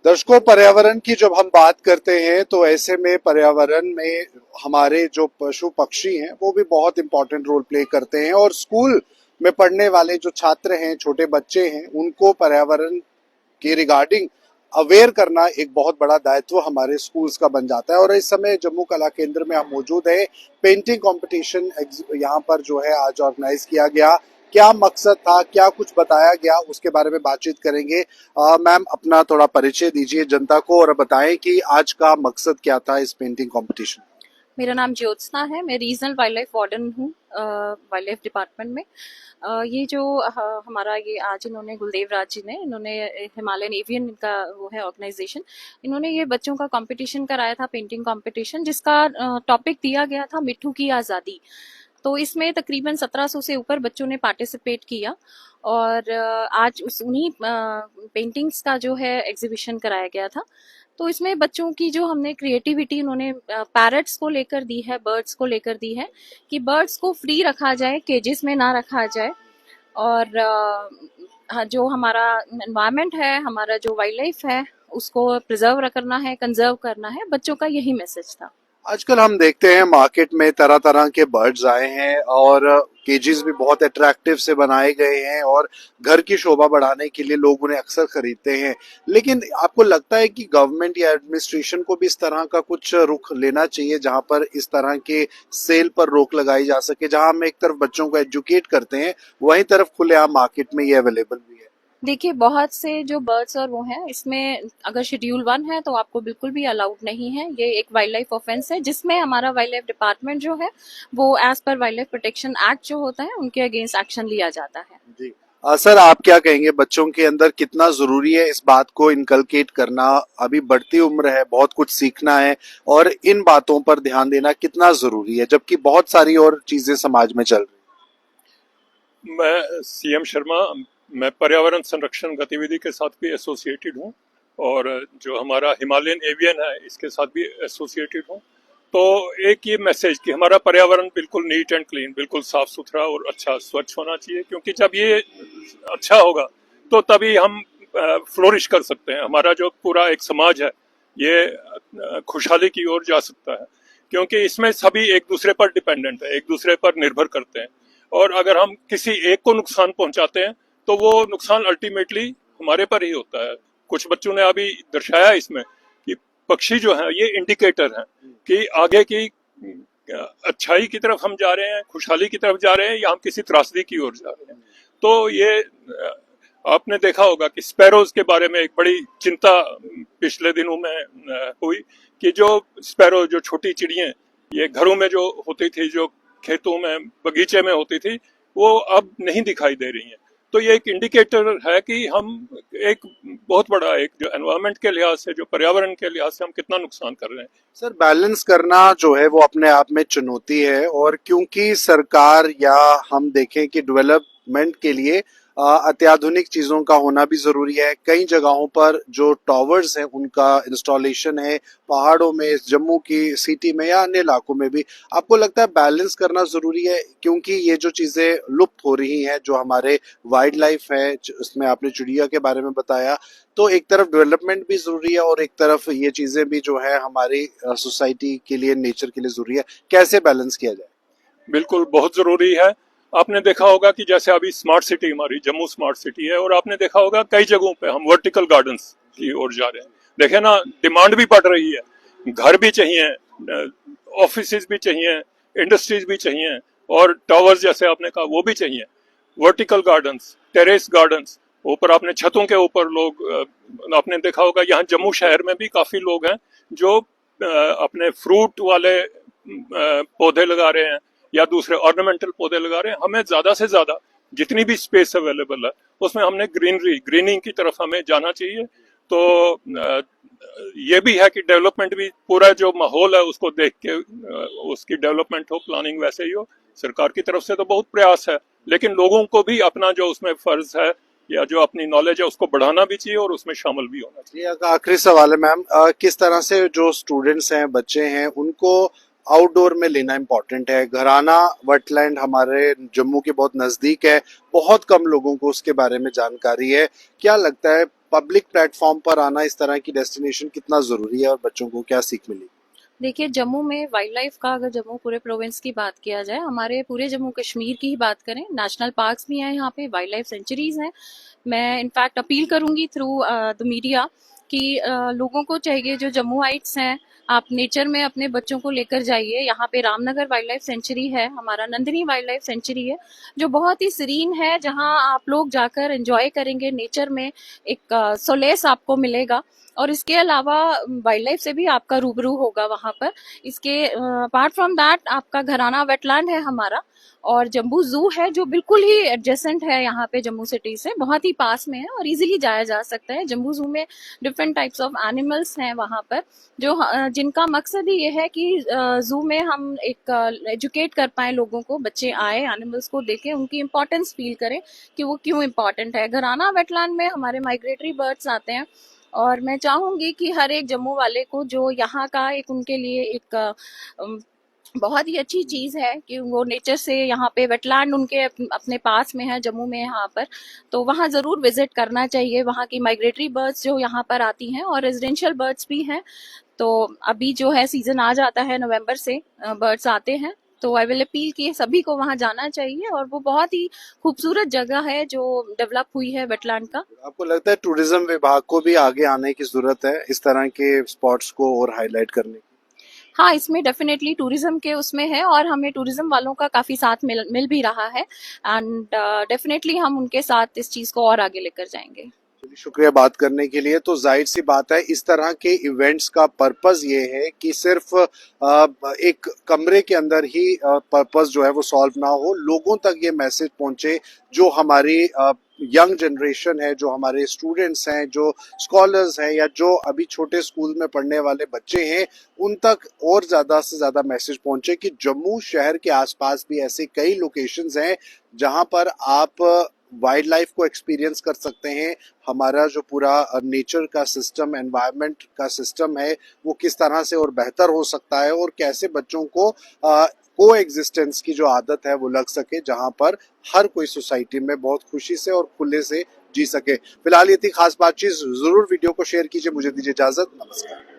दर्शकों, पर्यावरण की जब हम बात करते हैं तो ऐसे में पर्यावरण में हमारे जो पशु पक्षी हैं वो भी बहुत इंपॉर्टेंट रोल प्ले करते हैं। और स्कूल में पढ़ने वाले जो छात्र हैं, छोटे बच्चे हैं, उनको पर्यावरण के रिगार्डिंग अवेयर करना एक बहुत बड़ा दायित्व हमारे स्कूल्स का बन जाता है। और इस समय जम्मू कला केंद्र में हम मौजूद है। पेंटिंग कंपटीशन यहाँ पर जो है आज ऑर्गेनाइज किया गया। क्या मकसद था, क्या कुछ बताया गया, उसके बारे में बातचीत करेंगे। मैम, अपना थोड़ा परिचय दीजिए जनता को और बताएं कि आज का मकसद क्या था इस पेंटिंग कंपटीशन। मेरा नाम ज्योत्सना है। मैं रीजनल वाइल्ड लाइफ वार्डन हूँ वाइल्ड लाइफ डिपार्टमेंट में। ये जो हमारा ये आज इन्होंने गुलदेव राज जी ने इन्होंने हिमालयन एवियन का वो है ऑर्गेनाइजेशन, इन्होंने ये बच्चों का कंपटीशन कराया था, पेंटिंग कंपटीशन, जिसका टॉपिक दिया गया था मिट्ठू की आज़ादी। तो इसमें तकरीबन 1700 से ऊपर बच्चों ने पार्टिसिपेट किया और आज उन्हीं पेंटिंग्स का जो है एग्जीबिशन कराया गया था। तो इसमें बच्चों की जो हमने क्रिएटिविटी उन्होंने पैरट्स को लेकर दी है, बर्ड्स को लेकर दी है कि बर्ड्स को फ्री रखा जाए, केजेस में ना रखा जाए। और जो हमारा एनवायरनमेंट है, हमारा जो वाइल्ड लाइफ है, उसको प्रिजर्व करना है, कंजर्व करना है। बच्चों का यही मैसेज था। आजकल हम देखते हैं मार्केट में तरह तरह के बर्ड्स आए हैं और केजेस भी बहुत अट्रैक्टिव से बनाए गए हैं और घर की शोभा बढ़ाने के लिए लोग उन्हें अक्सर खरीदते हैं। लेकिन आपको लगता है कि गवर्नमेंट या एडमिनिस्ट्रेशन को भी इस तरह का कुछ रुख लेना चाहिए जहां पर इस तरह के सेल पर रोक लगाई जा सके, जहां हम एक तरफ बच्चों को एजुकेट करते हैं, वहीं तरफ खुलेआम मार्केट में ये अवेलेबल भी है। देखिए, बहुत से जो बर्ड्स और वो हैं, इसमें अगर शेड्यूल 1 है तो आपको बिल्कुल भी अलाउड नहीं है। ये एक वाइल्ड लाइफ ऑफेंस है, जिसमें हमारा वाइल्ड लाइफ डिपार्टमेंट जो है वो as per wild life protection act जो होता है उनके अगेंस्ट एक्शन लिया जाता है। जी। सर, आप क्या कहेंगे, बच्चों के अंदर कितना जरूरी है इस बात को इनकलकेट करना? अभी बढ़ती उम्र है, बहुत कुछ सीखना है और इन बातों पर ध्यान देना कितना जरूरी है, जबकि बहुत सारी और चीजें समाज में चल रही। मैं सीएम शर्मा, मैं पर्यावरण संरक्षण गतिविधि के साथ भी एसोसिएटेड हूँ और जो हमारा हिमालयन एवियन है इसके साथ भी एसोसिएटेड हूँ। तो एक ये मैसेज कि हमारा पर्यावरण बिल्कुल नीट एंड क्लीन, बिल्कुल साफ सुथरा और अच्छा स्वच्छ होना चाहिए, क्योंकि जब ये अच्छा होगा तो तभी हम फ्लोरिश कर सकते हैं। हमारा जो पूरा एक समाज है ये खुशहाली की ओर जा सकता है, क्योंकि इसमें सभी एक दूसरे पर डिपेंडेंट है, एक दूसरे पर निर्भर करते हैं। और अगर हम किसी एक को नुकसान पहुंचाते हैं तो वो नुकसान अल्टीमेटली हमारे पर ही होता है। कुछ बच्चों ने अभी दर्शाया इसमें कि पक्षी जो है ये इंडिकेटर हैं कि आगे की अच्छाई की तरफ हम जा रहे हैं, खुशहाली की तरफ जा रहे हैं, या हम किसी त्रासदी की ओर जा रहे हैं। तो ये आपने देखा होगा कि स्पैरोज के बारे में एक बड़ी चिंता पिछले दिनों में हुई कि जो स्पैरो, जो छोटी चिड़ियां ये घरों में जो होती थी, जो खेतों में बगीचे में होती थी, वो अब नहीं दिखाई दे रही हैं। तो ये एक इंडिकेटर है कि हम एक बहुत बड़ा एक जो एनवायरनमेंट के लिहाज से, जो पर्यावरण के लिहाज से हम कितना नुकसान कर रहे हैं। सर, बैलेंस करना जो है वो अपने आप में चुनौती है। और क्योंकि सरकार या हम देखें कि डेवलपमेंट के लिए अत्याधुनिक चीजों का होना भी जरूरी है। कई जगहों पर जो टावर्स हैं उनका इंस्टॉलेशन है, पहाड़ों में, जम्मू की सिटी में या अन्य इलाकों में भी। आपको लगता है बैलेंस करना जरूरी है, क्योंकि ये जो चीजें लुप्त हो रही हैं, जो हमारे वाइल्ड लाइफ है, उसमें आपने चिड़िया के बारे में बताया, तो एक तरफ डेवलपमेंट भी जरूरी है और एक तरफ ये चीजें भी जो है हमारी सोसाइटी के लिए, नेचर के लिए जरूरी है। कैसे बैलेंस किया जाए? बिल्कुल बहुत जरूरी है। आपने देखा होगा कि जैसे अभी स्मार्ट सिटी, हमारी जम्मू स्मार्ट सिटी है, और आपने देखा होगा कई जगहों पे हम वर्टिकल गार्डन्स की ओर जा रहे हैं। देखे ना, डिमांड भी बढ़ रही है, घर भी चाहिए, ऑफिसेज भी चाहिए, इंडस्ट्रीज भी चाहिए, और टावर्स जैसे आपने कहा वो भी चाहिए। वर्टिकल गार्डन्स, टेरेस गार्डन्स, ऊपर आपने छतों के ऊपर लोग, आपने देखा होगा यहाँ जम्मू शहर में भी काफी लोग हैं जो अपने फ्रूट वाले पौधे लगा रहे हैं या दूसरे ऑर्नामेंटल पौधे लगा रहे हैं। हमें ज्यादा से ज्यादा जितनी भी स्पेस अवेलेबल है उसमें हमने ग्रीनिंग की तरफ हमें जाना चाहिए। तो ये भी है कि डेवलपमेंट भी, पूरा जो माहौल है उसको देख के उसकी डेवलपमेंट हो, प्लानिंग वैसे ही हो। सरकार की तरफ से तो बहुत प्रयास है, लेकिन लोगों को भी अपना जो उसमें फर्ज है या जो अपनी नॉलेज है उसको बढ़ाना भी चाहिए और उसमें शामिल भी होना चाहिए। आखिरी सवाल है मैम, किस तरह से जो स्टूडेंट्स हैं, बच्चे हैं, उनको आउटडोर में लेना इम्पोर्टेंट है? घराना वेटलैंड हमारे जम्मू के बहुत नजदीक है, बहुत कम लोगों को उसके बारे में जानकारी है। क्या लगता है पब्लिक प्लेटफॉर्म पर आना इस तरह की डेस्टिनेशन कितना जरूरी है और बच्चों को क्या सीख मिली? देखिए, जम्मू में वाइल्ड लाइफ का, अगर जम्मू पूरे प्रोविंस की बात किया जाए, हमारे पूरे जम्मू कश्मीर की ही बात करें, नेशनल पार्क्स भी हैं यहाँ पे, वाइल्ड लाइफ सेंचुरीज हैं। मैं इनफैक्ट अपील करूंगी थ्रू द मीडिया कि लोगों को चाहिए, जो जम्मूआइट्स हैं, आप नेचर में अपने बच्चों को लेकर जाइए। यहाँ पे रामनगर वाइल्ड लाइफ सेंचुरी है, हमारा नंदिनी वाइल्ड लाइफ सेंचुरी है, जो बहुत ही सीरीन है, जहाँ आप लोग जाकर एंजॉय करेंगे नेचर में, एक सोलेस आपको मिलेगा। और इसके अलावा वाइल्ड लाइफ से भी आपका रूबरू होगा वहां पर। इसके अपार्ट फ्रॉम दैट, आपका घराना वेटलैंड है हमारा, और जम्बू जू है, जो बिल्कुल ही एडजेसेंट है यहाँ पे, जम्मू सिटी से बहुत ही पास में है और इजीली जाया जा सकता है। जम्बू जू में डिफरेंट टाइप्स ऑफ एनिमल्स हैं वहाँ पर, जो जिनका मकसद ही ये है कि जू में हम एक एजुकेट कर पाए लोगों को, बच्चे आए, एनिमल्स को देखें, उनकी इम्पोर्टेंस फील करें कि वो क्यों इम्पोर्टेंट है। घराना वेटलैंड में हमारे माइग्रेटरी बर्ड्स आते हैं, और मैं चाहूंगी कि हर एक जम्मू वाले को, जो यहाँ का एक उनके लिए एक बहुत ही अच्छी चीज है कि वो नेचर से, यहाँ पे वेटलैंड उनके अपने पास में है, जम्मू में यहाँ पर, तो वहाँ जरूर विजिट करना चाहिए। वहाँ की माइग्रेटरी बर्ड्स जो यहाँ पर आती हैं, और रेजिडेंशियल बर्ड्स भी हैं। तो अभी जो है सीजन आ जाता है, नवंबर से बर्ड्स आते हैं, तो आई विल अपील कि सभी को वहां जाना चाहिए। और वो बहुत ही खूबसूरत जगह है जो डेवलप हुई है वेटलैंड का। आपको लगता है टूरिज्म विभाग को भी आगे आने की जरूरत है इस तरह के स्पॉट्स को और हाईलाइट करने की? हाँ, इसमें डेफिनेटली टूरिज्म के उसमें है, और हमें टूरिज्म वालों का काफी साथ मिल भी रहा है, एंड डेफिनेटली हम उनके साथ इस चीज को और आगे लेकर जाएंगे। चलिए, शुक्रिया बात करने के लिए। तो जाहिर सी बात है, इस तरह के इवेंट्स का पर्पस ये है कि सिर्फ एक कमरे के अंदर ही पर्पस जो है वो सॉल्व ना हो, लोगों तक ये मैसेज पहुंचे, जो हमारी यंग जनरेशन है, जो हमारे स्टूडेंट्स हैं, जो स्कॉलर्स हैं, या जो अभी छोटे स्कूल में पढ़ने वाले बच्चे हैं, उन तक और ज्यादा से ज्यादा मैसेज पहुंचे कि जम्मू शहर के आसपास भी ऐसे कई लोकेशंस हैं जहां पर आप वाइल्ड लाइफ को एक्सपीरियंस कर सकते हैं। हमारा जो पूरा नेचर का सिस्टम, एनवायरनमेंट का सिस्टम है, वो किस तरह से और बेहतर हो सकता है, और कैसे बच्चों को को एग्जिस्टेंस की जो आदत है वो लग सके, जहां पर हर कोई सोसाइटी में बहुत खुशी से और खुले से जी सके। फिलहाल ये थी खास बातचीत। जरूर वीडियो को शेयर कीजिए। मुझे दीजिए इजाजत। नमस्कार।